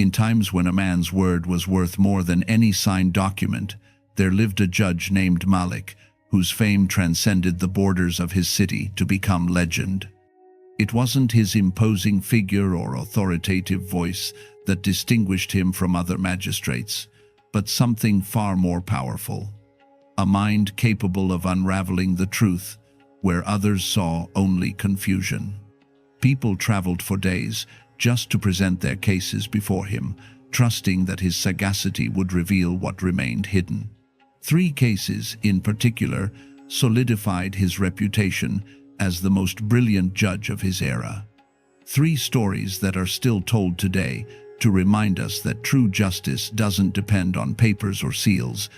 In times when a man's word was worth more than any signed document, there lived a judge named Malik, whose fame transcended the borders of his city to become legend. It wasn't his imposing figure or authoritative voice that distinguished him from other magistrates, but something far more powerful. A mind capable of unraveling the truth where others saw only confusion. People traveled for days just to present their cases before him, trusting that his sagacity would reveal what remained hidden. 3 cases, in particular, solidified his reputation as the most brilliant judge of his era. 3 stories that are still told today to remind us that true justice doesn't depend on papers or seals,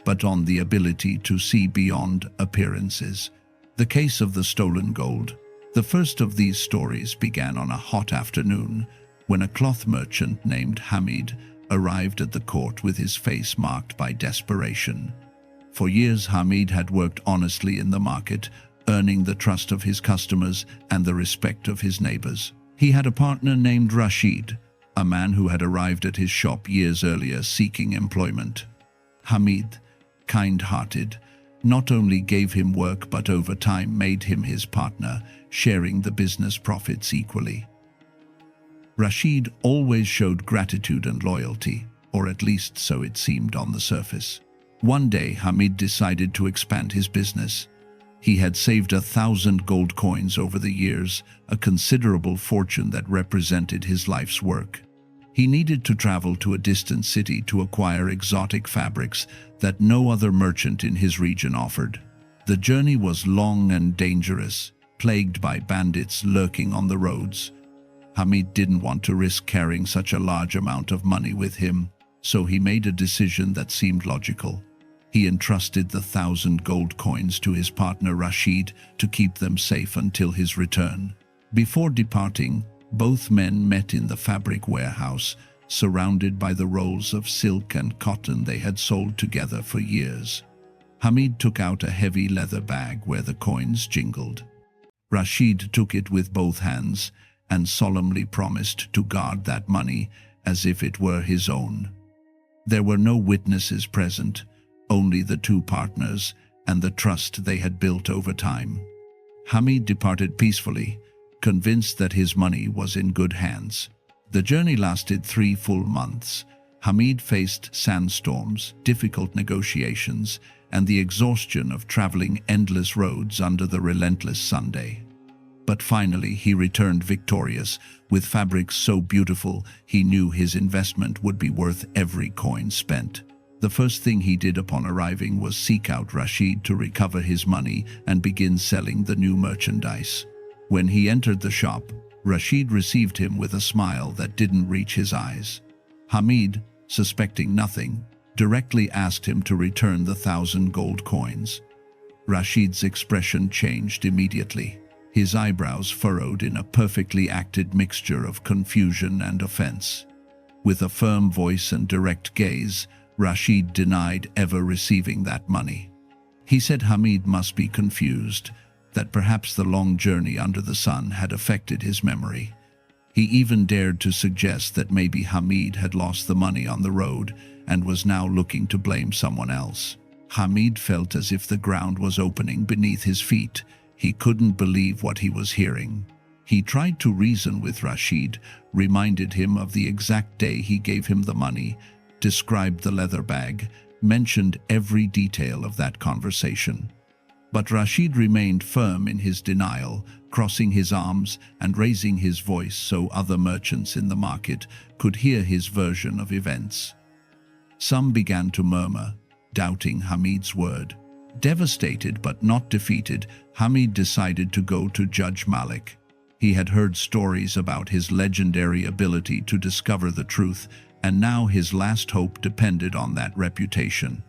but on the ability to see beyond appearances. The case of the stolen gold. The first of these stories began on a hot afternoon when a cloth merchant named Hamid arrived at the court with his face marked by desperation. For years, Hamid had worked honestly in the market, earning the trust of his customers and the respect of his neighbors. He had a partner named Rashid, a man who had arrived at his shop years earlier seeking employment. Hamid, kind-hearted, not only gave him work but over time made him his partner, sharing the business profits equally. Rashid always showed gratitude and loyalty, or at least so it seemed on the surface. One day, Hamid decided to expand his business. He had saved 1,000 gold coins over the years, a considerable fortune that represented his life's work. He needed to travel to a distant city to acquire exotic fabrics that no other merchant in his region offered. The journey was long and dangerous, plagued by bandits lurking on the roads. Hamid didn't want to risk carrying such a large amount of money with him, so he made a decision that seemed logical. He entrusted the 1,000 gold coins to his partner Rashid to keep them safe until his return. Before departing, both men met in the fabric warehouse, surrounded by the rolls of silk and cotton they had sold together for years. Hamid took out a heavy leather bag where the coins jingled. Rashid took it with both hands and solemnly promised to guard that money as if it were his own. There were no witnesses present, only the 2 partners and the trust they had built over time. Hamid departed peacefully, convinced that his money was in good hands. The journey lasted 3 full months. Hamid faced sandstorms, difficult negotiations, and the exhaustion of traveling endless roads under the relentless Sunday. But finally he returned victorious, with fabrics so beautiful he knew his investment would be worth every coin spent. The first thing he did upon arriving was seek out Rashid to recover his money and begin selling the new merchandise. When he entered the shop, Rashid received him with a smile that didn't reach his eyes. Hamid, suspecting nothing, directly asked him to return the 1,000 gold coins. Rashid's expression changed immediately. His eyebrows furrowed in a perfectly acted mixture of confusion and offense. With a firm voice and direct gaze, Rashid denied ever receiving that money. He said Hamid must be confused, that perhaps the long journey under the sun had affected his memory. He even dared to suggest that maybe Hamid had lost the money on the road and was now looking to blame someone else. Hamid felt as if the ground was opening beneath his feet. He couldn't believe what he was hearing. He tried to reason with Rashid, reminded him of the exact day he gave him the money, described the leather bag, mentioned every detail of that conversation. But Rashid remained firm in his denial, crossing his arms and raising his voice so other merchants in the market could hear his version of events. Some began to murmur, doubting Hamid's word. Devastated but not defeated, Hamid decided to go to Judge Malik. He had heard stories about his legendary ability to discover the truth, and now his last hope depended on that reputation.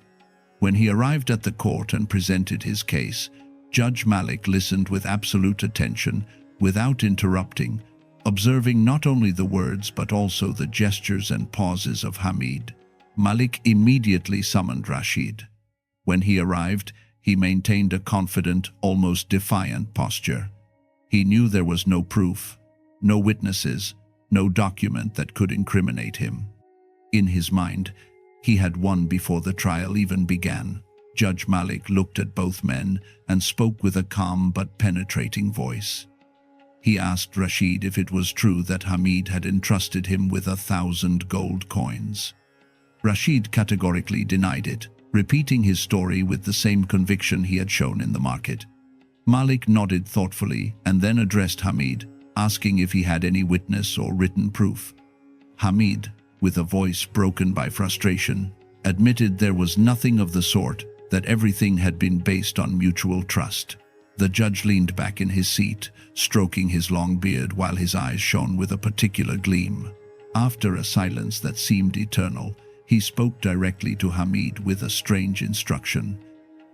When he arrived at the court and presented his case, Judge Malik listened with absolute attention, without interrupting, observing not only the words but also the gestures and pauses of Hamid. Malik immediately summoned Rashid. When he arrived, he maintained a confident, almost defiant posture. He knew there was no proof, no witnesses, no document that could incriminate him. In his mind, he had won before the trial even began. Judge Malik looked at both men and spoke with a calm but penetrating voice. He asked Rashid if it was true that Hamid had entrusted him with 1,000 gold coins. Rashid categorically denied it, repeating his story with the same conviction he had shown in the market. Malik nodded thoughtfully and then addressed Hamid, asking if he had any witness or written proof. Hamid, with a voice broken by frustration, admitted there was nothing of the sort, that everything had been based on mutual trust. The judge leaned back in his seat, stroking his long beard while his eyes shone with a particular gleam. After a silence that seemed eternal, he spoke directly to Hamid with a strange instruction.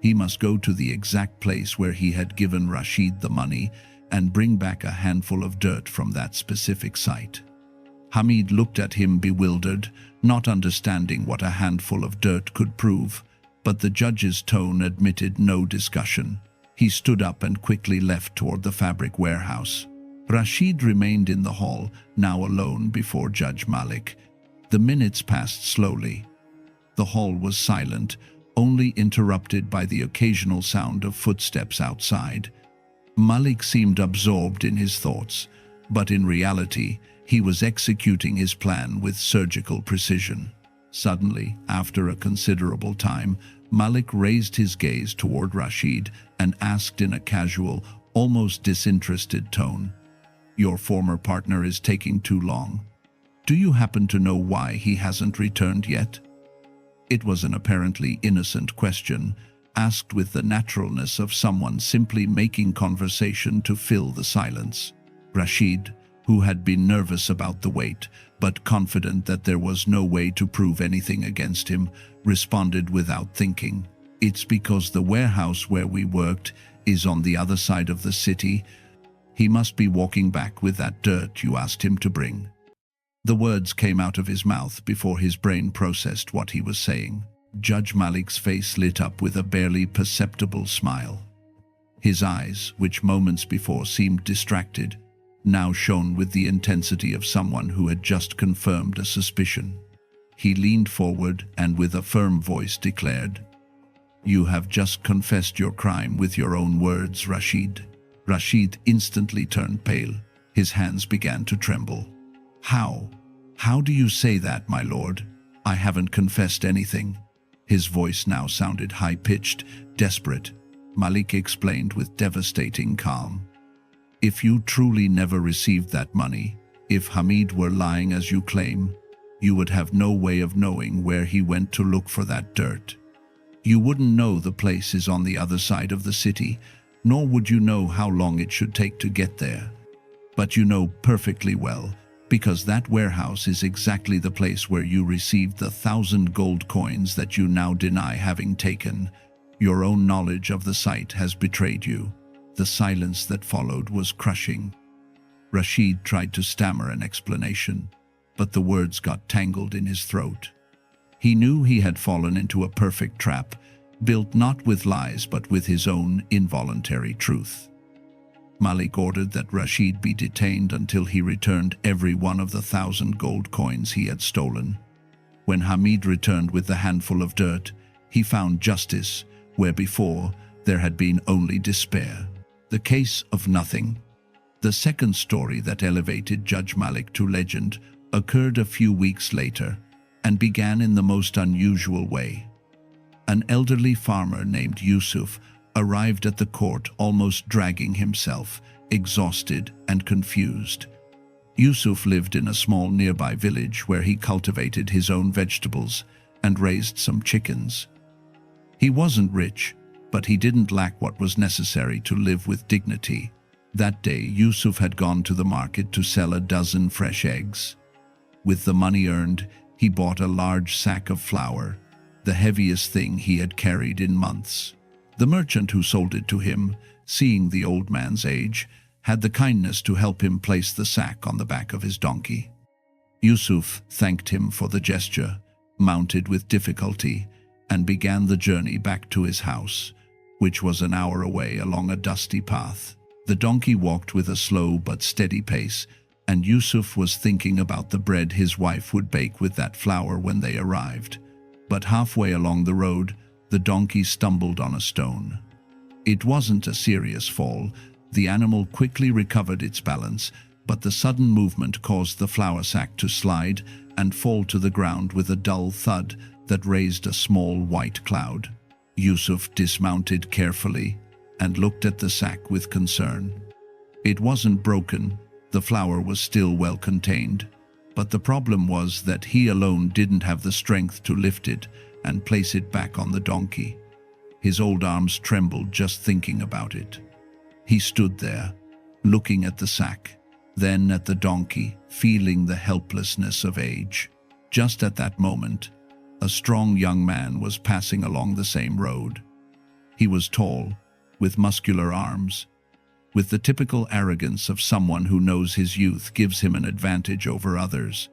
He must go to the exact place where he had given Rashid the money and bring back a handful of dirt from that specific site. Hamid looked at him bewildered, not understanding what a handful of dirt could prove, but the judge's tone admitted no discussion. He stood up and quickly left toward the fabric warehouse. Rashid remained in the hall, now alone before Judge Malik. The minutes passed slowly. The hall was silent, only interrupted by the occasional sound of footsteps outside. Malik seemed absorbed in his thoughts, but in reality, he was executing his plan with surgical precision. Suddenly, after a considerable time, Malik raised his gaze toward Rashid and asked in a casual, almost disinterested tone, "Your former partner is taking too long. Do you happen to know why he hasn't returned yet?" It was an apparently innocent question, asked with the naturalness of someone simply making conversation to fill the silence. Rashid, who had been nervous about the wait, but confident that there was no way to prove anything against him, responded without thinking, "It's because the warehouse where we worked is on the other side of the city. He must be walking back with that dirt you asked him to bring." The words came out of his mouth before his brain processed what he was saying. Judge Malik's face lit up with a barely perceptible smile. His eyes, which moments before seemed distracted, now shone with the intensity of someone who had just confirmed a suspicion. He leaned forward and with a firm voice declared, "You have just confessed your crime with your own words, Rashid." Rashid instantly turned pale. His hands began to tremble. "How? How do you say that, my lord? I haven't confessed anything." His voice now sounded high-pitched, desperate. Malik explained with devastating calm. "If you truly never received that money, if Hamid were lying as you claim, you would have no way of knowing where he went to look for that dirt. You wouldn't know the place is on the other side of the city, nor would you know how long it should take to get there. But you know perfectly well, because that warehouse is exactly the place where you received the 1,000 gold coins that you now deny having taken. Your own knowledge of the site has betrayed you." The silence that followed was crushing. Rashid tried to stammer an explanation, but the words got tangled in his throat. He knew he had fallen into a perfect trap, built not with lies but with his own involuntary truth. Malik ordered that Rashid be detained until he returned every one of the 1,000 gold coins he had stolen. When Hamid returned with the handful of dirt, he found justice where before there had been only despair. The case of nothing. The second story that elevated Judge Malik to legend occurred a few weeks later and began in the most unusual way. An elderly farmer named Yusuf arrived at the court almost dragging himself, exhausted and confused. Yusuf lived in a small nearby village where he cultivated his own vegetables and raised some chickens. He wasn't rich, but he didn't lack what was necessary to live with dignity. That day, Yusuf had gone to the market to sell a dozen fresh eggs. With the money earned, he bought a large sack of flour, the heaviest thing he had carried in months. The merchant who sold it to him, seeing the old man's age, had the kindness to help him place the sack on the back of his donkey. Yusuf thanked him for the gesture, mounted with difficulty, and began the journey back to his house, which was an hour away along a dusty path. The donkey walked with a slow but steady pace, and Yusuf was thinking about the bread his wife would bake with that flour when they arrived. But halfway along the road, the donkey stumbled on a stone. It wasn't a serious fall. The animal quickly recovered its balance, but the sudden movement caused the flour sack to slide and fall to the ground with a dull thud that raised a small white cloud. Yusuf dismounted carefully and looked at the sack with concern. It wasn't broken, the flour was still well contained, but the problem was that he alone didn't have the strength to lift it and place it back on the donkey. His old arms trembled just thinking about it. He stood there, looking at the sack, then at the donkey, feeling the helplessness of age. Just at that moment, a strong young man was passing along the same road. He was tall, with muscular arms, with the typical arrogance of someone who knows his youth gives him an advantage over others.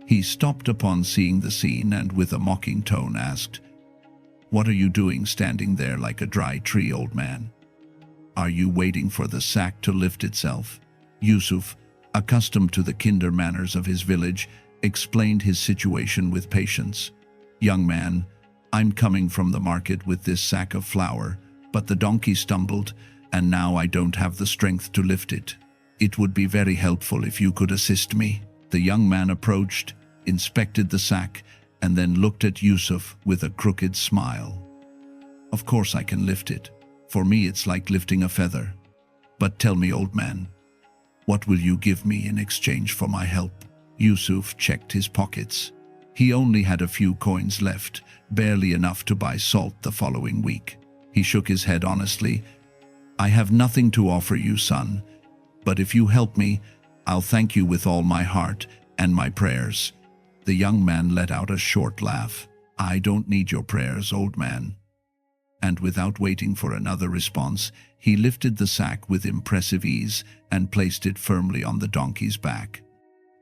He stopped upon seeing the scene and with a mocking tone asked, "What are you doing standing there like a dry tree, old man? Are you waiting for the sack to lift itself?" Yusuf, accustomed to the kinder manners of his village, explained his situation with patience. "Young man, I'm coming from the market with this sack of flour, but the donkey stumbled, and now I don't have the strength to lift it. It would be very helpful if you could assist me." The young man approached, inspected the sack, and then looked at Yusuf with a crooked smile. "Of course I can lift it. For me it's like lifting a feather. But tell me, old man, what will you give me in exchange for my help?" Yusuf checked his pockets. He only had a few coins left, barely enough to buy salt the following week. He shook his head honestly. "I have nothing to offer you, son, but if you help me, I'll thank you with all my heart and my prayers." The young man let out a short laugh. "I don't need your prayers, old man." And without waiting for another response, he lifted the sack with impressive ease and placed it firmly on the donkey's back.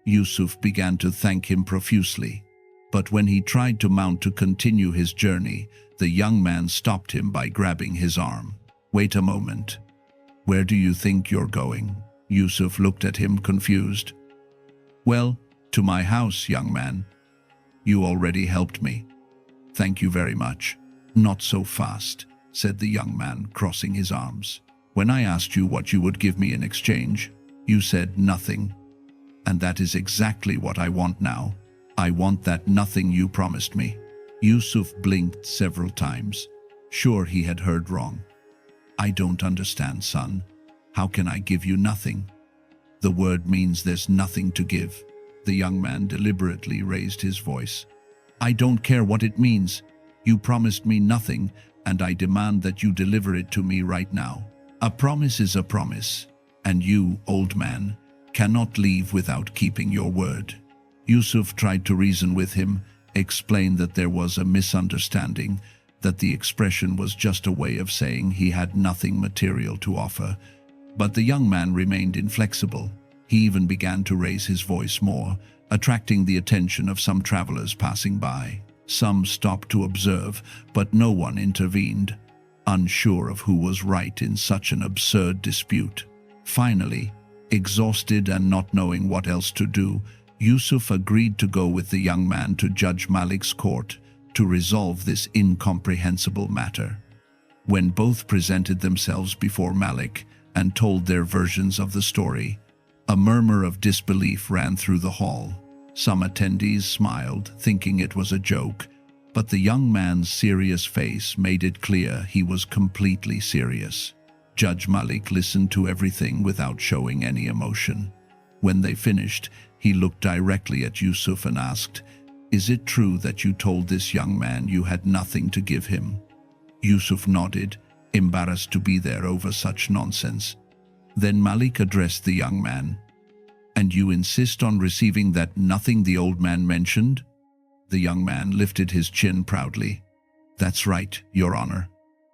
Yusuf began to thank him profusely, but when he tried to mount to continue his journey, the young man stopped him by grabbing his arm. "Wait a moment. Where do you think you're going?" Yusuf looked at him confused. "Well, to my house, young man. You already helped me. Thank you very much." "Not so fast," said the young man, crossing his arms. "When I asked you what you would give me in exchange, you said nothing. And that is exactly what I want now. I want that nothing you promised me." Yusuf blinked several times, sure he had heard wrong. "I don't understand, son. How can I give you nothing?" "The word means there's nothing to give." The young man deliberately raised his voice. "I don't care what it means. You promised me nothing, and I demand that you deliver it to me right now. A promise is a promise, and you, old man, cannot leave without keeping your word." Yusuf tried to reason with him, explained that there was a misunderstanding, that the expression was just a way of saying he had nothing material to offer. But the young man remained inflexible. He even began to raise his voice more, attracting the attention of some travelers passing by. Some stopped to observe, but no one intervened, unsure of who was right in such an absurd dispute. Finally, exhausted and not knowing what else to do, Yusuf agreed to go with the young man to Judge Malik's court to resolve this incomprehensible matter. When both presented themselves before Malik and told their versions of the story, a murmur of disbelief ran through the hall. Some attendees smiled, thinking it was a joke, but the young man's serious face made it clear he was completely serious. Judge Malik listened to everything without showing any emotion. When they finished, he looked directly at Yusuf and asked, "Is it true that you told this young man you had nothing to give him?" Yusuf nodded, embarrassed to be there over such nonsense. Then Malik addressed the young man. "And you insist on receiving that nothing the old man mentioned?" The young man lifted his chin proudly. "That's right, Your Honor.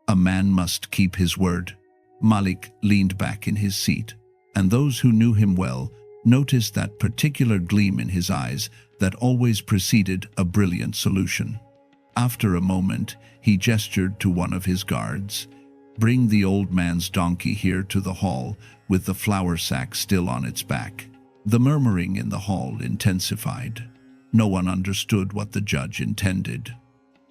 A man must keep his word." Malik leaned back in his seat, and those who knew him well noticed that particular gleam in his eyes that always preceded a brilliant solution. After a moment, he gestured to one of his guards. "Bring the old man's donkey here to the hall with the flour sack still on its back." The murmuring in the hall intensified. No one understood what the judge intended.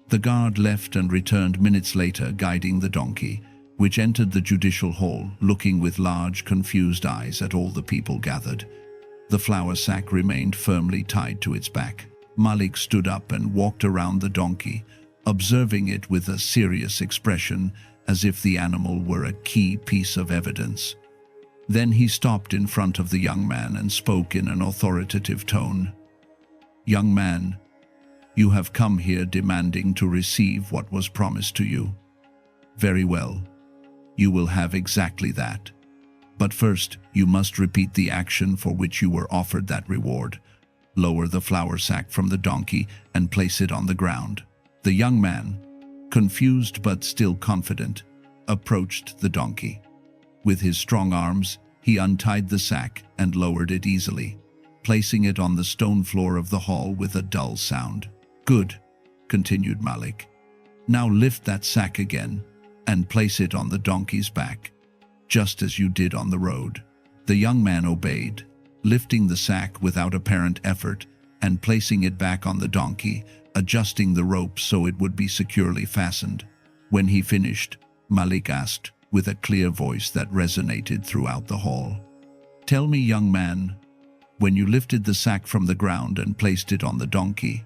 The guard left and returned minutes later, guiding the donkey, which entered the judicial hall, looking with large, confused eyes at all the people gathered. The flour sack remained firmly tied to its back. Malik stood up and walked around the donkey, observing it with a serious expression, as if the animal were a key piece of evidence. Then he stopped in front of the young man and spoke in an authoritative tone. "Young man, you have come here demanding to receive what was promised to you. Very well, you will have exactly that. But first, you must repeat the action for which you were offered that reward. Lower the flour sack from the donkey and place it on the ground." The young man, confused but still confident, approached the donkey. With his strong arms, he untied the sack and lowered it easily, placing it on the stone floor of the hall with a dull sound. "Good," continued Malik. "Now lift that sack again and place it on the donkey's back, just as you did on the road." The young man obeyed, lifting the sack without apparent effort and placing it back on the donkey, adjusting the rope so it would be securely fastened. When he finished, Malik asked, with a clear voice that resonated throughout the hall, "Tell me, young man, when you lifted the sack from the ground and placed it on the donkey,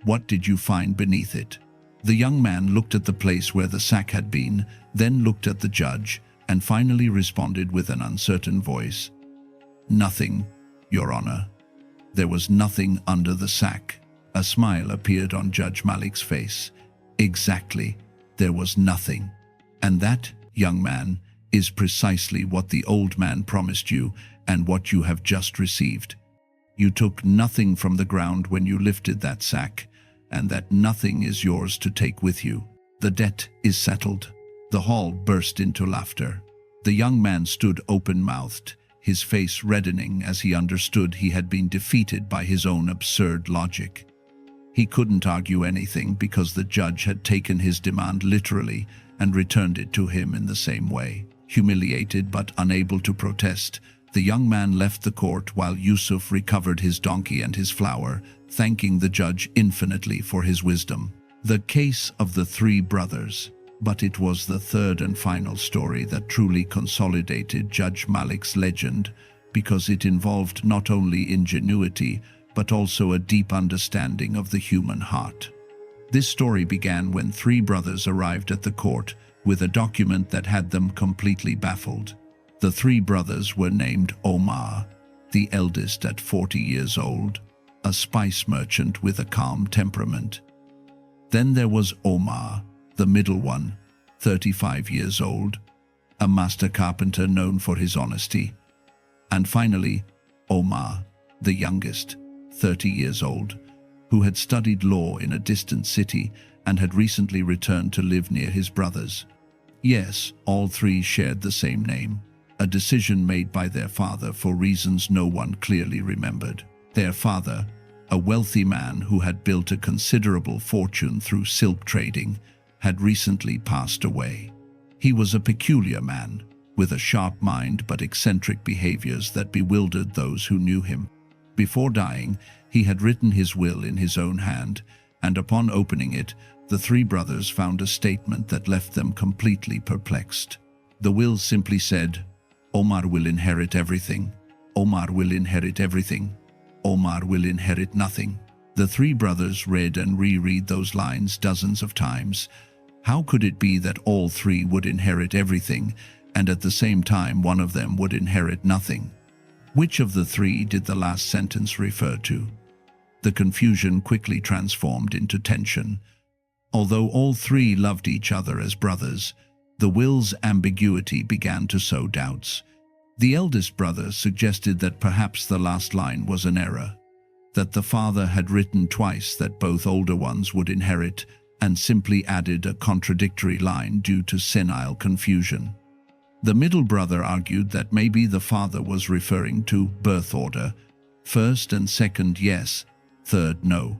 what did you find beneath it?" The young man looked at the place where the sack had been, then looked at the judge, and finally responded with an uncertain voice, "Nothing, Your Honor. There was nothing under the sack." A smile appeared on Judge Malik's face. "Exactly, there was nothing. And that, young man, is precisely what the old man promised you and what you have just received. You took nothing from the ground when you lifted that sack, and that nothing is yours to take with you. The debt is settled." The hall burst into laughter. The young man stood open-mouthed, his face reddening as he understood he had been defeated by his own absurd logic. He couldn't argue anything because the judge had taken his demand literally and returned it to him in the same way. Humiliated but unable to protest, the young man left the court while Yusuf recovered his donkey and his flour, thanking the judge infinitely for his wisdom. The case of the three brothers. But it was the third and final story that truly consolidated Judge Malik's legend, because it involved not only ingenuity, but also a deep understanding of the human heart. This story began when three brothers arrived at the court with a document that had them completely baffled. The three brothers were named Omar, the eldest at 40 years old, a spice merchant with a calm temperament. Then there was Omar, the middle one, 35 years old, a master carpenter known for his honesty. And finally, Omar, the youngest, 30 years old, who had studied law in a distant city and had recently returned to live near his brothers. Yes, all three shared the same name, a decision made by their father for reasons no one clearly remembered. Their father, a wealthy man who had built a considerable fortune through silk trading, had recently passed away. He was a peculiar man, with a sharp mind but eccentric behaviors that bewildered those who knew him. Before dying, he had written his will in his own hand, and upon opening it, the three brothers found a statement that left them completely perplexed. The will simply said, "Omar will inherit everything. Omar will inherit everything. Omar will inherit nothing." The three brothers read and reread those lines dozens of times. How could it be that all three would inherit everything, and at the same time one of them would inherit nothing? Which of the three did the last sentence refer to? The confusion quickly transformed into tension. Although all three loved each other as brothers, the will's ambiguity began to sow doubts. The eldest brother suggested that perhaps the last line was an error, that the father had written twice that both older ones would inherit and simply added a contradictory line due to senile confusion. The middle brother argued that maybe the father was referring to birth order, first and second yes, third no.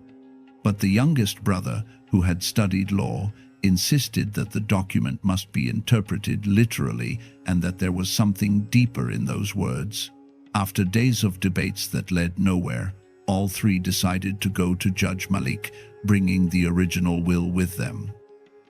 But the youngest brother, who had studied law, insisted that the document must be interpreted literally and that there was something deeper in those words. After days of debates that led nowhere, all three decided to go to Judge Malik, bringing the original will with them.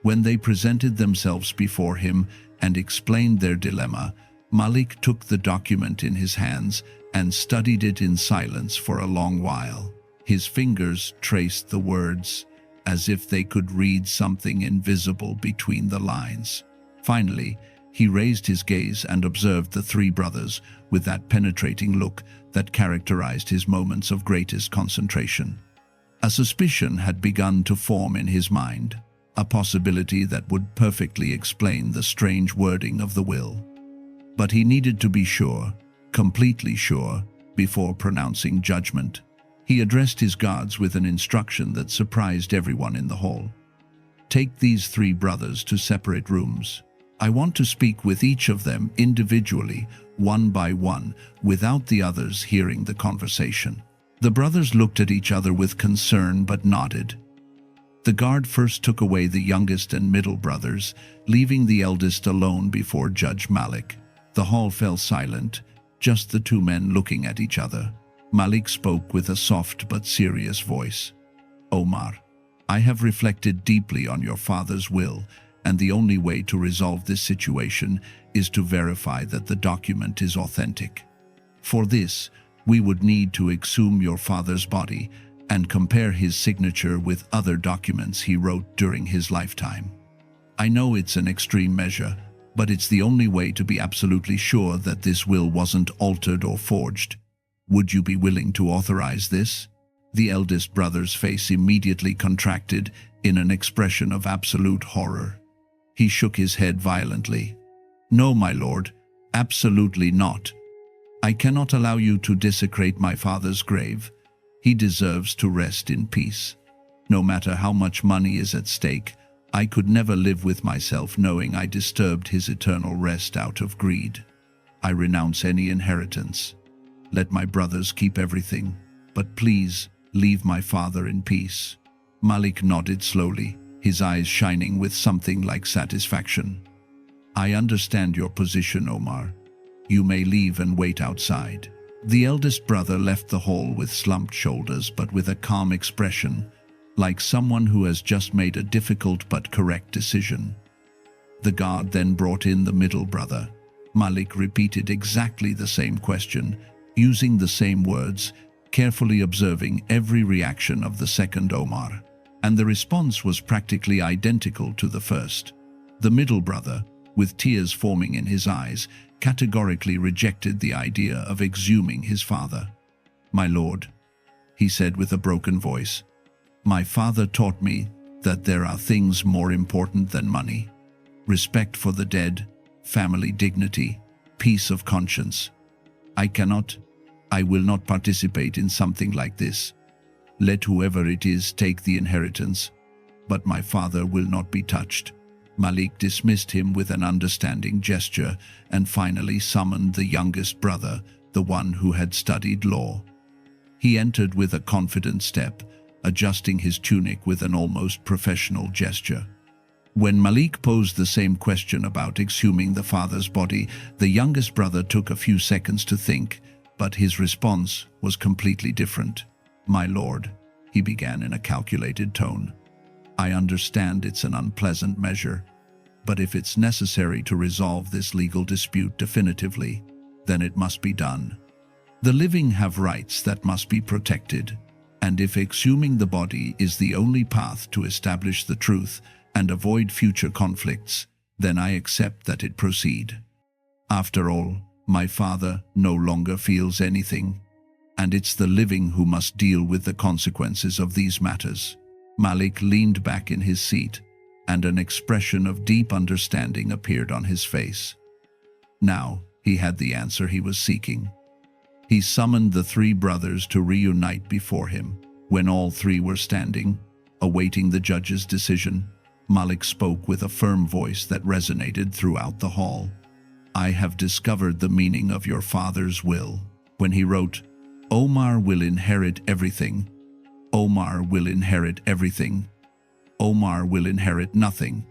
When they presented themselves before him and explained their dilemma, Malik took the document in his hands and studied it in silence for a long while. His fingers traced the words, as if they could read something invisible between the lines. Finally, he raised his gaze and observed the three brothers with that penetrating look that characterized his moments of greatest concentration. A suspicion had begun to form in his mind, a possibility that would perfectly explain the strange wording of the will. But he needed to be sure, completely sure, before pronouncing judgment. He addressed his guards with an instruction that surprised everyone in the hall. "Take these three brothers to separate rooms. I want to speak with each of them individually, one by one, without the others hearing the conversation." The brothers looked at each other with concern but nodded. The guard first took away the youngest and middle brothers, leaving the eldest alone before Judge Malik. The hall fell silent, just the two men looking at each other. Malik spoke with a soft but serious voice. "Omar, I have reflected deeply on your father's will, and the only way to resolve this situation is to verify that the document is authentic. For this, we would need to exhume your father's body and compare his signature with other documents he wrote during his lifetime. I know it's an extreme measure, but it's the only way to be absolutely sure that this will wasn't altered or forged. Would you be willing to authorize this?" The eldest brother's face immediately contracted in an expression of absolute horror. He shook his head violently. "No, my lord, absolutely not. I cannot allow you to desecrate my father's grave. He deserves to rest in peace. No matter how much money is at stake, I could never live with myself knowing I disturbed his eternal rest out of greed. I renounce any inheritance. Let my brothers keep everything, but please leave my father in peace." Malik nodded slowly, his eyes shining with something like satisfaction. "I understand your position, Omar. You may leave and wait outside." The eldest brother left the hall with slumped shoulders but with a calm expression, like someone who has just made a difficult but correct decision. The guard then brought in the middle brother. Malik repeated exactly the same question, using the same words, carefully observing every reaction of the second Omar, and the response was practically identical to the first. The middle brother, with tears forming in his eyes, categorically rejected the idea of exhuming his father. "My lord," he said with a broken voice, "my father taught me that there are things more important than money. Respect for the dead, family dignity, peace of conscience. I will not participate in something like this. Let whoever it is take the inheritance, but my father will not be touched." Malik dismissed him with an understanding gesture and finally summoned the youngest brother, the one who had studied law. He entered with a confident step, adjusting his tunic with an almost professional gesture. When Malik posed the same question about exhuming the father's body, the youngest brother took a few seconds to think, but his response was completely different. "My lord," he began in a calculated tone, "I understand it's an unpleasant measure, but if it's necessary to resolve this legal dispute definitively, then it must be done. The living have rights that must be protected, and if exhuming the body is the only path to establish the truth and avoid future conflicts, then I accept that it proceed. After all, my father no longer feels anything, and it's the living who must deal with the consequences of these matters." Malik leaned back in his seat, and an expression of deep understanding appeared on his face. Now he had the answer he was seeking. He summoned the three brothers to reunite before him. When all three were standing, awaiting the judge's decision, Malik spoke with a firm voice that resonated throughout the hall. "I have discovered the meaning of your father's will. When he wrote, 'Omar will inherit everything,' Omar will inherit everything. Omar will inherit nothing.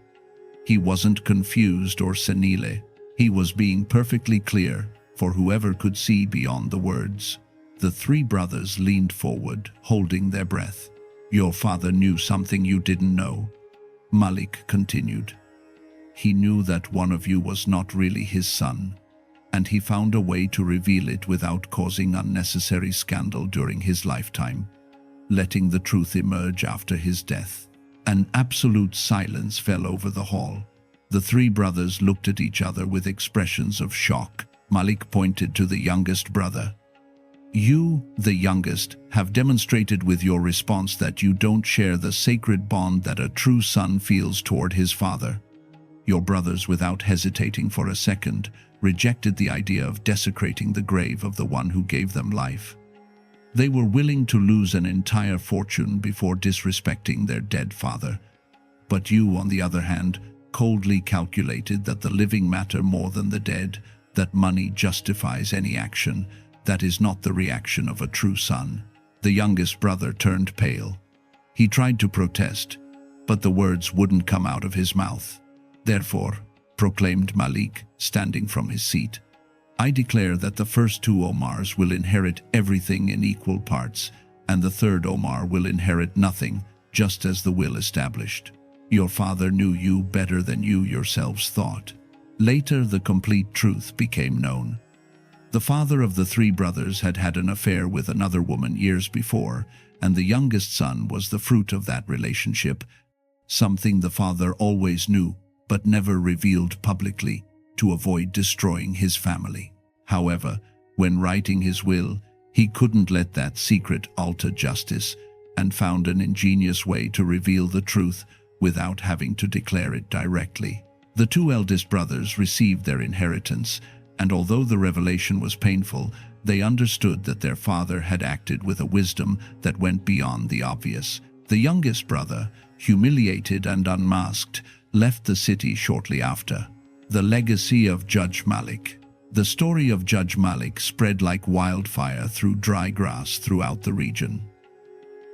He wasn't confused or senile. He was being perfectly clear. for whoever could see beyond the words. The three brothers leaned forward, holding their breath. "Your father knew something you didn't know," Malik continued. "He knew that one of you was not really his son, and he found a way to reveal it without causing unnecessary scandal during his lifetime, letting the truth emerge after his death." An absolute silence fell over the hall. The three brothers looked at each other with expressions of shock. Malik pointed to the youngest brother. "You, the youngest, have demonstrated with your response that you don't share the sacred bond that a true son feels toward his father." Your brothers, without hesitating for a second, rejected the idea of desecrating the grave of the one who gave them life. They were willing to lose an entire fortune before disrespecting their dead father. But you, on the other hand, coldly calculated that the living matter more than the dead, that money justifies any action. That is not the reaction of a true son. The youngest brother turned pale. He tried to protest, but the words wouldn't come out of his mouth. "Therefore," proclaimed Malik, standing from his seat, "I declare that the first two Omars will inherit everything in equal parts, and the third Omar will inherit nothing, just as the will established. Your father knew you better than you yourselves thought." Later, the complete truth became known. The father of the three brothers had had an affair with another woman years before, and the youngest son was the fruit of that relationship, something the father always knew but never revealed publicly to avoid destroying his family. However, when writing his will, he couldn't let that secret alter justice, and found an ingenious way to reveal the truth without having to declare it directly. The two eldest brothers received their inheritance, and although the revelation was painful, they understood that their father had acted with a wisdom that went beyond the obvious. The youngest brother, humiliated and unmasked, left the city shortly after. The legacy of Judge Malik. The story of Judge Malik spread like wildfire through dry grass throughout the region.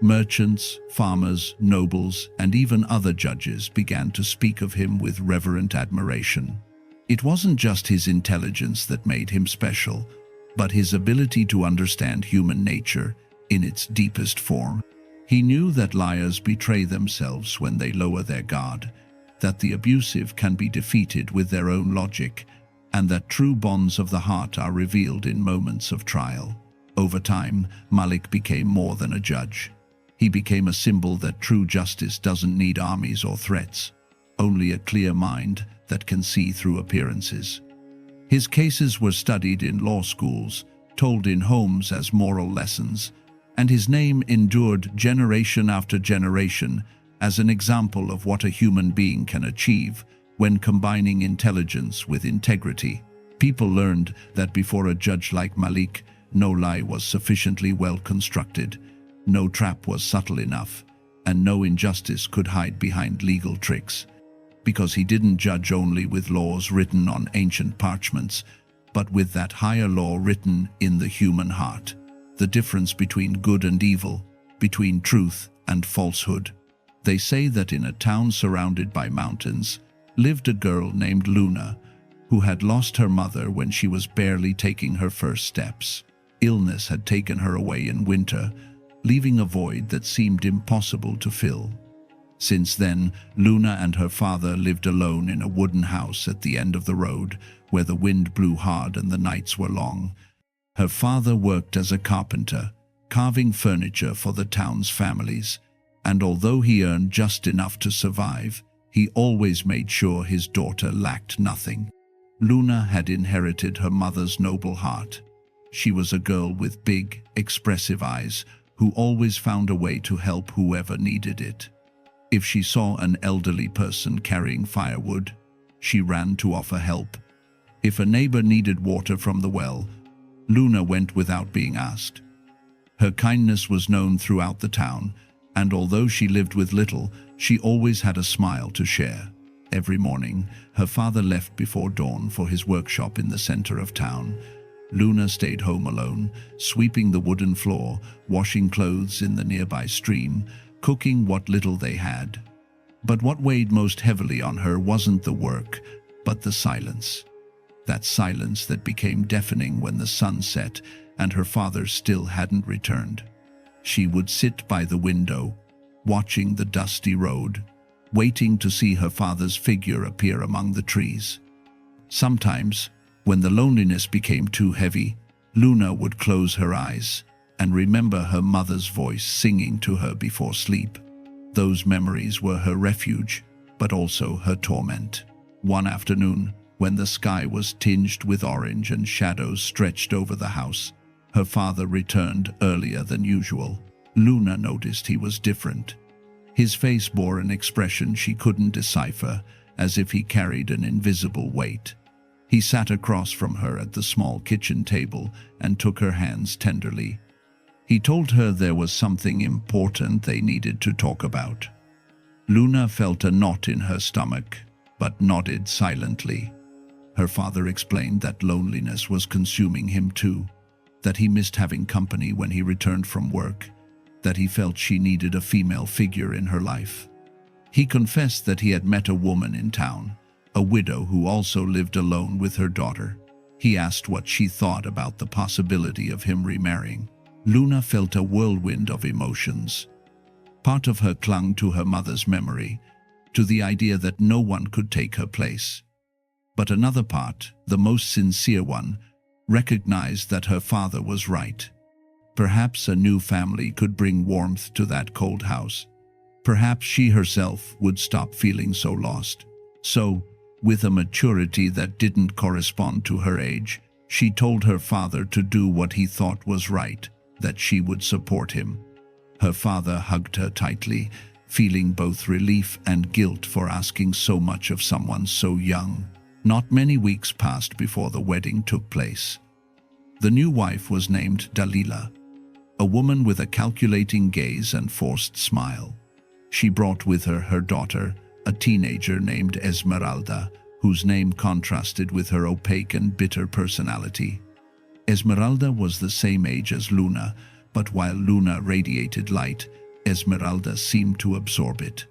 Merchants, farmers, nobles, and even other judges began to speak of him with reverent admiration. It wasn't just his intelligence that made him special, but his ability to understand human nature in its deepest form. He knew that liars betray themselves when they lower their guard, that the abusive can be defeated with their own logic, and that true bonds of the heart are revealed in moments of trial. Over time, Malik became more than a judge. He became a symbol that true justice doesn't need armies or threats, only a clear mind that can see through appearances. His cases were studied in law schools, told in homes as moral lessons, and his name endured generation after generation as an example of what a human being can achieve when combining intelligence with integrity. People learned that before a judge like Malik, no lie was sufficiently well constructed, no trap was subtle enough, and no injustice could hide behind legal tricks. Because he didn't judge only with laws written on ancient parchments, but with that higher law written in the human heart. The difference between good and evil, between truth and falsehood. They say that in a town surrounded by mountains lived a girl named Luna, who had lost her mother when she was barely taking her first steps. Illness had taken her away in winter, leaving a void that seemed impossible to fill. Since then, Luna and her father lived alone in a wooden house at the end of the road, where the wind blew hard and the nights were long. Her father worked as a carpenter, carving furniture for the town's families, and although he earned just enough to survive, he always made sure his daughter lacked nothing. Luna had inherited her mother's noble heart. She was a girl with big, expressive eyes who always found a way to help whoever needed it. If she saw an elderly person carrying firewood, she ran to offer help. If a neighbor needed water from the well, Luna went without being asked. Her kindness was known throughout the town, and although she lived with little, she always had a smile to share. Every morning, her father left before dawn for his workshop in the center of town. Luna stayed home alone, sweeping the wooden floor, washing clothes in the nearby stream, cooking what little they had. But what weighed most heavily on her wasn't the work, but the silence. that silence that became deafening when the sun set and her father still hadn't returned. She would sit by the window, watching the dusty road, waiting to see her father's figure appear among the trees. Sometimes, when the loneliness became too heavy, Luna would close her eyes and remember her mother's voice singing to her before sleep. Those memories were her refuge, but also her torment. One afternoon, when the sky was tinged with orange and shadows stretched over the house, her father returned earlier than usual. Luna noticed he was different. His face bore an expression she couldn't decipher, as if he carried an invisible weight. He sat across from her at the small kitchen table and took her hands tenderly. He told her there was something important they needed to talk about. Luna felt a knot in her stomach, but nodded silently. Her father explained that loneliness was consuming him too, that he missed having company when he returned from work, that he felt she needed a female figure in her life. He confessed that he had met a woman in town, a widow who also lived alone with her daughter. He asked what she thought about the possibility of him remarrying. Luna felt a whirlwind of emotions. Part of her clung to her mother's memory, to the idea that no one could take her place. But another part, the most sincere one, recognized that her father was right. Perhaps a new family could bring warmth to that cold house. Perhaps she herself would stop feeling so lost. So, with a maturity that didn't correspond to her age, she told her father to do what he thought was right, that she would support him. Her father hugged her tightly, feeling both relief and guilt for asking so much of someone so young. Not many weeks passed before the wedding took place. The new wife was named Dalila, a woman with a calculating gaze and forced smile. She brought with her her daughter, a teenager named Esmeralda, whose name contrasted with her opaque and bitter personality. Esmeralda was the same age as Luna, but while Luna radiated light, Esmeralda seemed to absorb it.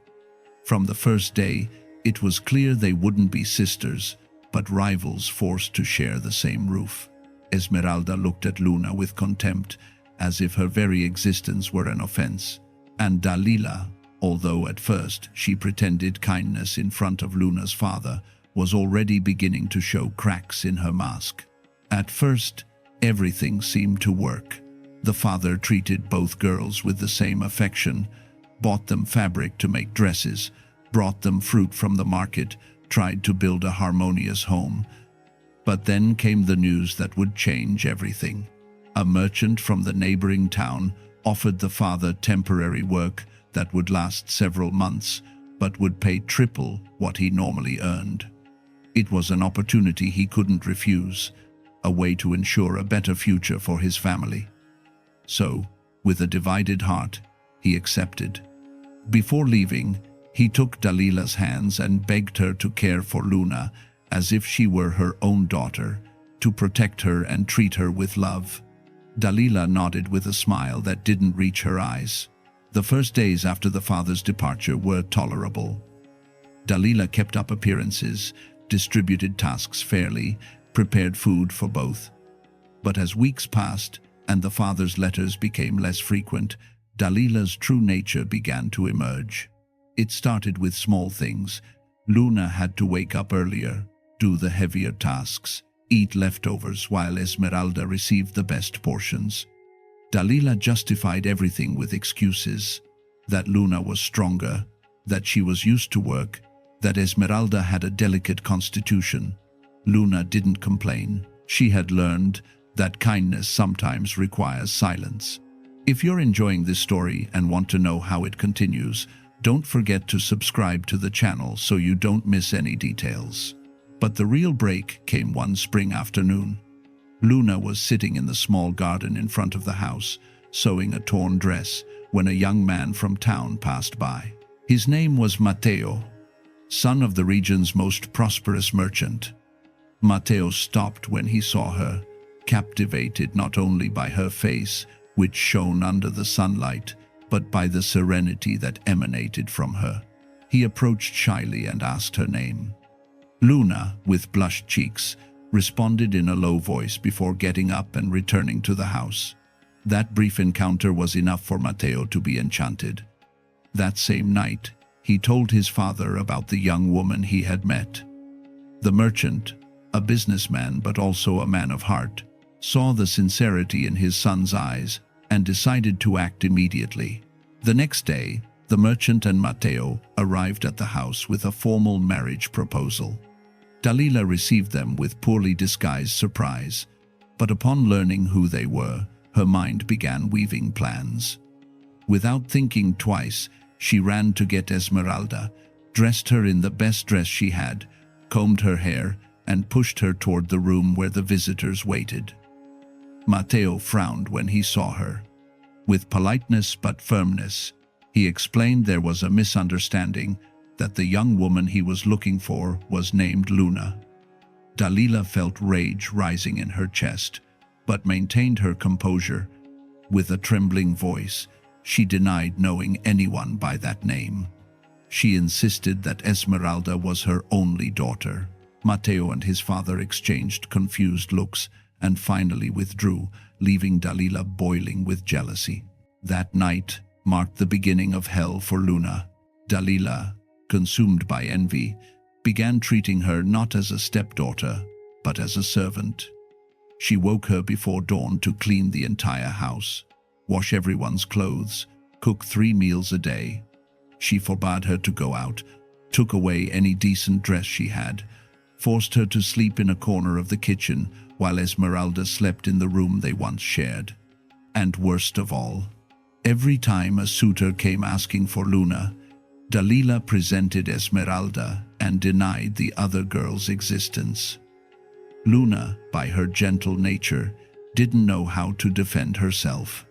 From the first day, it was clear they wouldn't be sisters, but rivals forced to share the same roof. Esmeralda looked at Luna with contempt, as if her very existence were an offense. And Dalila, although at first she pretended kindness in front of Luna's father, was already beginning to show cracks in her mask. At first, everything seemed to work. The father treated both girls with the same affection, bought them fabric to make dresses, brought them fruit from the market, tried to build a harmonious home. But then came the news that would change everything. A merchant from the neighboring town offered the father temporary work that would last several months, but would pay triple what he normally earned. It was an opportunity he couldn't refuse, a way to ensure a better future for his family. So, with a divided heart, he accepted. Before leaving, he took Dalila's hands and begged her to care for Luna as if she were her own daughter, to protect her and treat her with love. Dalila nodded with a smile that didn't reach her eyes. The first days after the father's departure were tolerable. Dalila kept up appearances, distributed tasks fairly, prepared food for both. But as weeks passed and the father's letters became less frequent, Dalila's true nature began to emerge. It started with small things. Luna had to wake up earlier, do the heavier tasks, eat leftovers while Esmeralda received the best portions. Dalila justified everything with excuses. That Luna was stronger, that she was used to work, that Esmeralda had a delicate constitution. Luna didn't complain. She had learned that kindness sometimes requires silence. If you're enjoying this story and want to know how it continues, don't forget to subscribe to the channel so you don't miss any details. But the real break came one spring afternoon. Luna was sitting in the small garden in front of the house, sewing a torn dress, when a young man from town passed by. His name was Matteo, son of the region's most prosperous merchant. Matteo stopped when he saw her, captivated not only by her face, which shone under the sunlight, but by the serenity that emanated from her. He approached shyly and asked her name. Luna, with blushed cheeks, responded in a low voice before getting up and returning to the house. That brief encounter was enough for Matteo to be enchanted. That same night, he told his father about the young woman he had met. The merchant, a businessman but also a man of heart, saw the sincerity in his son's eyes and decided to act immediately. The next day, the merchant and Matteo arrived at the house with a formal marriage proposal. Dalila received them with poorly disguised surprise, but upon learning who they were, her mind began weaving plans. Without thinking twice, she ran to get Esmeralda, dressed her in the best dress she had, combed her hair, and pushed her toward the room where the visitors waited. Matteo frowned when he saw her. With politeness but firmness, he explained there was a misunderstanding, that the young woman he was looking for was named Luna. Dalila felt rage rising in her chest, but maintained her composure. With a trembling voice, she denied knowing anyone by that name. She insisted that Esmeralda was her only daughter. Matteo and his father exchanged confused looks and finally withdrew, leaving Dalila boiling with jealousy. That night marked the beginning of hell for Luna. Dalila, consumed by envy, began treating her not as a stepdaughter, but as a servant. She woke her before dawn to clean the entire house, wash everyone's clothes, cook 3 meals a day. She forbade her to go out, took away any decent dress she had, forced her to sleep in a corner of the kitchen while Esmeralda slept in the room they once shared. And worst of all, every time a suitor came asking for Luna, Dalila presented Esmeralda and denied the other girl's existence. Luna, by her gentle nature, didn't know how to defend herself.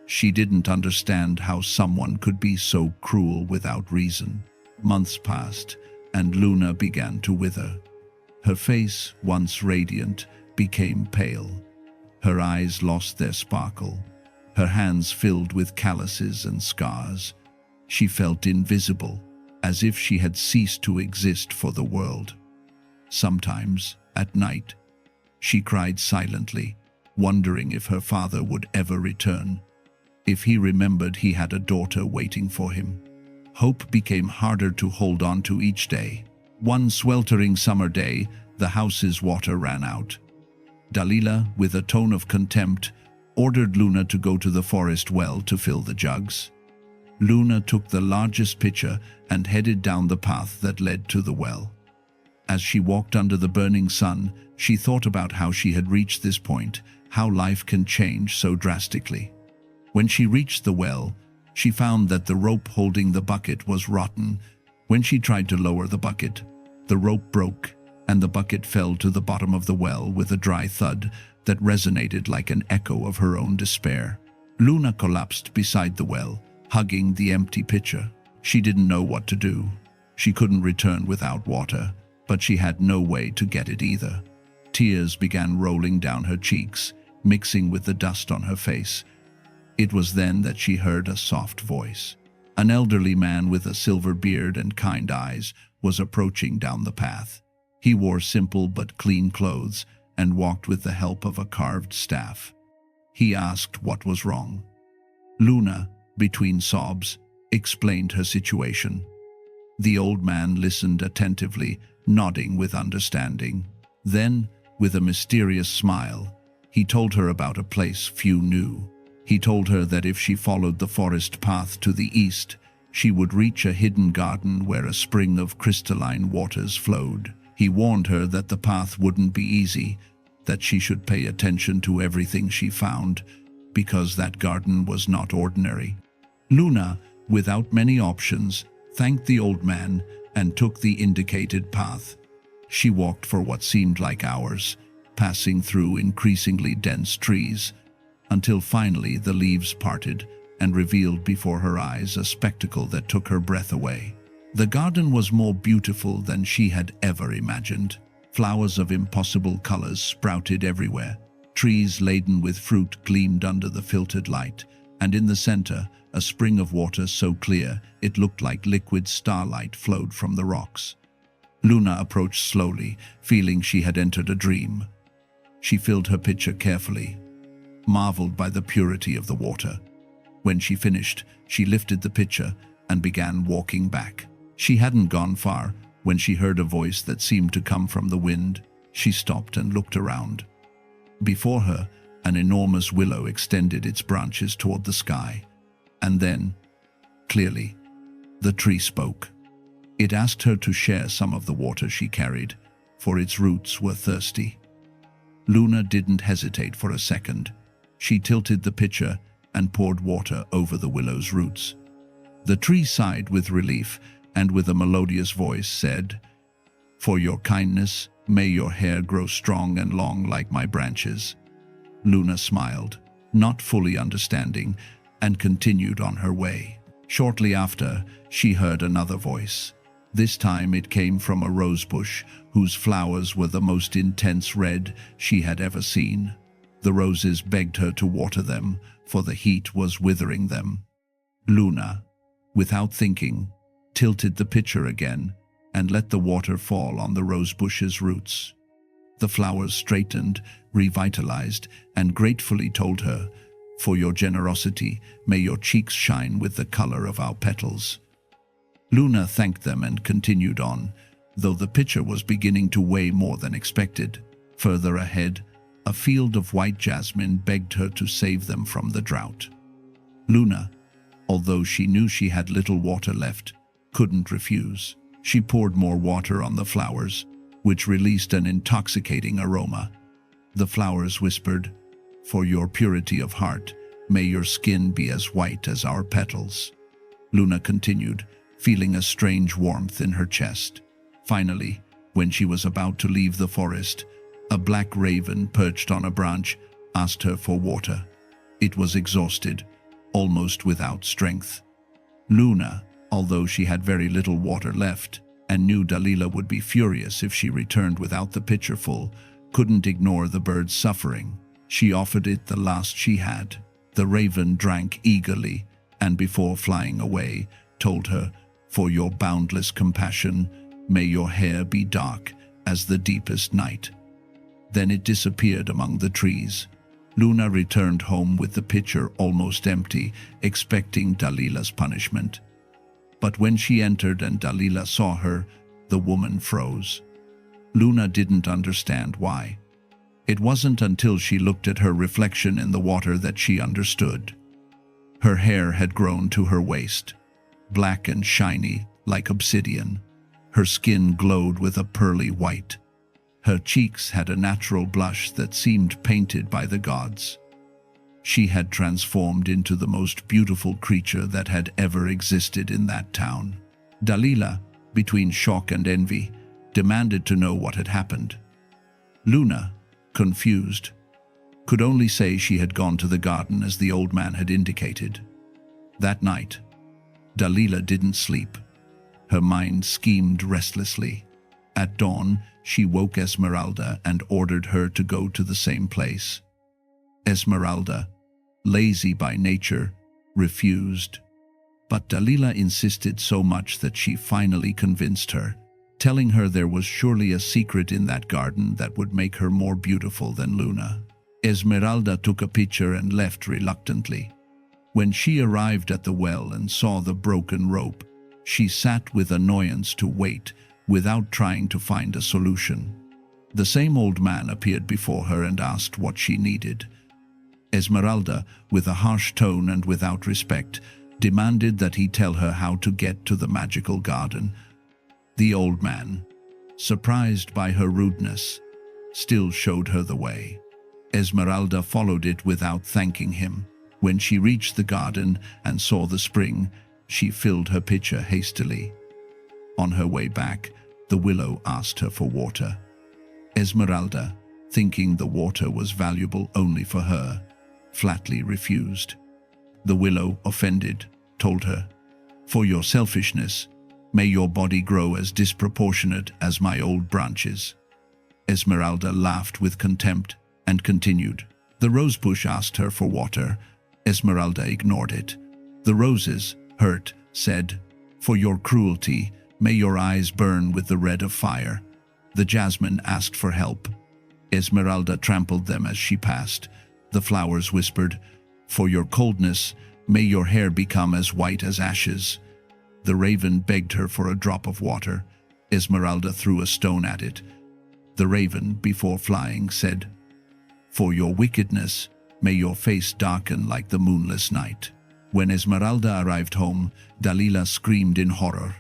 She didn't understand how someone could be so cruel without reason. Months passed, and Luna began to wither. Her face, once radiant, became pale. Her eyes lost their sparkle. Her hands filled with calluses and scars. She felt invisible, as if she had ceased to exist for the world. Sometimes, at night, she cried silently, wondering if her father would ever return, if he remembered he had a daughter waiting for him. Hope became harder to hold on to each day. One sweltering summer day, the house's water ran out. Dalila, with a tone of contempt, ordered Luna to go to the forest well to fill the jugs. Luna took the largest pitcher and headed down the path that led to the well. As she walked under the burning sun, she thought about how she had reached this point, how life can change so drastically. When she reached the well, she found that the rope holding the bucket was rotten. When she tried to lower the bucket, the rope broke, and the bucket fell to the bottom of the well with a dry thud that resonated like an echo of her own despair. Luna collapsed beside the well, hugging the empty pitcher. She didn't know what to do. She couldn't return without water, but she had no way to get it either. Tears began rolling down her cheeks, mixing with the dust on her face. It was then that she heard a soft voice. An elderly man with a silver beard and kind eyes was approaching down the path. He wore simple but clean clothes and walked with the help of a carved staff. He asked what was wrong. Luna, between sobs, explained her situation. The old man listened attentively, nodding with understanding. Then, with a mysterious smile, he told her about a place few knew. He told her that if she followed the forest path to the east, she would reach a hidden garden where a spring of crystalline waters flowed. He warned her that the path wouldn't be easy, that she should pay attention to everything she found, because that garden was not ordinary. Luna, without many options, thanked the old man and took the indicated path. She walked for what seemed like hours, passing through increasingly dense trees, until finally the leaves parted and revealed before her eyes a spectacle that took her breath away. The garden was more beautiful than she had ever imagined. Flowers of impossible colors sprouted everywhere. Trees laden with fruit gleamed under the filtered light, and in the center, a spring of water so clear it looked like liquid starlight flowed from the rocks. Luna approached slowly, feeling she had entered a dream. She filled her pitcher carefully, marveled by the purity of the water. When she finished, she lifted the pitcher and began walking back. She hadn't gone far when she heard a voice that seemed to come from the wind. She stopped and looked around. Before her, an enormous willow extended its branches toward the sky. And then, clearly, the tree spoke. It asked her to share some of the water she carried, for its roots were thirsty. Luna didn't hesitate for a second. She tilted the pitcher and poured water over the willow's roots. The tree sighed with relief and with a melodious voice said, "For your kindness, may your hair grow strong and long like my branches." Luna smiled, not fully understanding, and continued on her way. Shortly after, she heard another voice. This time it came from a rosebush whose flowers were the most intense red she had ever seen. The roses begged her to water them, for the heat was withering them. Luna, without thinking, tilted the pitcher again and let the water fall on the rosebush's roots. The flowers straightened, revitalized, and gratefully told her, "For your generosity, may your cheeks shine with the color of our petals." Luna thanked them and continued on, though the pitcher was beginning to weigh more than expected. Further ahead, a field of white jasmine begged her to save them from the drought. Luna, although she knew she had little water left, couldn't refuse. She poured more water on the flowers, which released an intoxicating aroma. The flowers whispered, "For your purity of heart, may your skin be as white as our petals." Luna continued, feeling a strange warmth in her chest. Finally, when she was about to leave the forest, a black raven perched on a branch asked her for water. It was exhausted, almost without strength. Luna, although she had very little water left and knew Dalila would be furious if she returned without the pitcher full, couldn't ignore the bird's suffering. She offered it the last she had. The raven drank eagerly and before flying away, told her, "For your boundless compassion, may your hair be dark as the deepest night." Then it disappeared among the trees. Luna returned home with the pitcher almost empty, expecting Dalila's punishment. But when she entered and Dalila saw her, the woman froze. Luna didn't understand why. It wasn't until she looked at her reflection in the water that she understood. Her hair had grown to her waist, black and shiny like obsidian. Her skin glowed with a pearly white. Her cheeks had a natural blush that seemed painted by the gods. She had transformed into the most beautiful creature that had ever existed in that town. Dalila, between shock and envy, demanded to know what had happened. Luna, confused, could only say she had gone to the garden as the old man had indicated. That night, Dalila didn't sleep. Her mind schemed restlessly. At dawn, she woke Esmeralda and ordered her to go to the same place. Esmeralda, lazy by nature, refused. But Dalila insisted so much that she finally convinced her, telling her there was surely a secret in that garden that would make her more beautiful than Luna. Esmeralda took a pitcher and left reluctantly. When she arrived at the well and saw the broken rope, she sat with annoyance to wait, without trying to find a solution. The same old man appeared before her and asked what she needed. Esmeralda, with a harsh tone and without respect, demanded that he tell her how to get to the magical garden. The old man, surprised by her rudeness, still showed her the way. Esmeralda followed it without thanking him. When she reached the garden and saw the spring, she filled her pitcher hastily. On her way back, the willow asked her for water. Esmeralda, thinking the water was valuable only for her, flatly refused. The willow, offended, told her, "For your selfishness, may your body grow as disproportionate as my old branches." Esmeralda laughed with contempt and continued. The rosebush asked her for water. Esmeralda ignored it. The roses, hurt, said, "For your cruelty, May your eyes burn with the red of fire." The jasmine asked for help. Esmeralda trampled them as she passed. The flowers whispered, "For your coldness, may your hair become as white as ashes." The raven begged her for a drop of water. Esmeralda threw a stone at it. The raven, before flying, said, "For your wickedness, may your face darken like the moonless night." When Esmeralda arrived home, Dalila screamed in horror.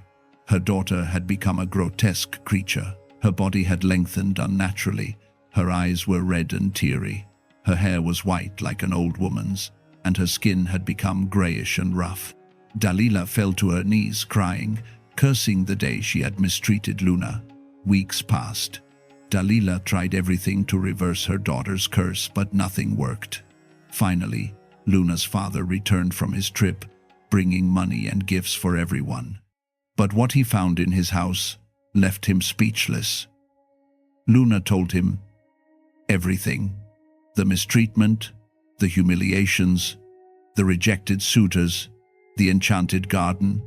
Her daughter had become a grotesque creature. Her body had lengthened unnaturally. Her eyes were red and teary. Her hair was white like an old woman's, and her skin had become grayish and rough. Dalila fell to her knees, crying, cursing the day she had mistreated Luna. Weeks passed. Dalila tried everything to reverse her daughter's curse, but nothing worked. Finally, Luna's father returned from his trip, bringing money and gifts for everyone. But what he found in his house left him speechless. Luna told him everything: the mistreatment, the humiliations, the rejected suitors, the enchanted garden.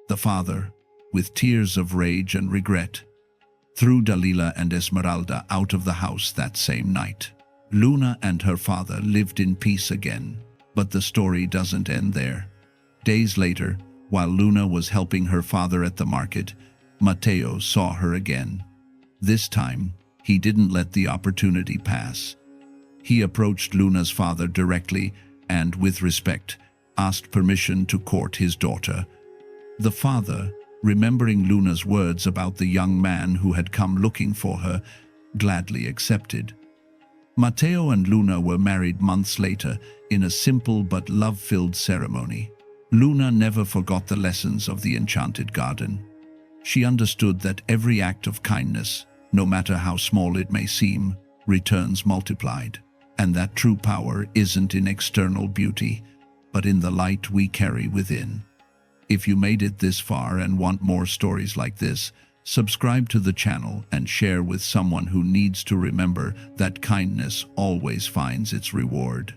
The father, with tears of rage and regret, threw Dalila and Esmeralda out of the house that same night. Luna and her father lived in peace again, but the story doesn't end there. Days later, while Luna was helping her father at the market, Mateo saw her again. This time, he didn't let the opportunity pass. He approached Luna's father directly and, with respect, asked permission to court his daughter. The father, remembering Luna's words about the young man who had come looking for her, gladly accepted. Mateo and Luna were married months later in a simple but love-filled ceremony. Luna never forgot the lessons of the enchanted garden. She understood that every act of kindness, no matter how small it may seem, returns multiplied, and that true power isn't in external beauty, but in the light we carry within. If you made it this far and want more stories like this, subscribe to the channel and share with someone who needs to remember that kindness always finds its reward.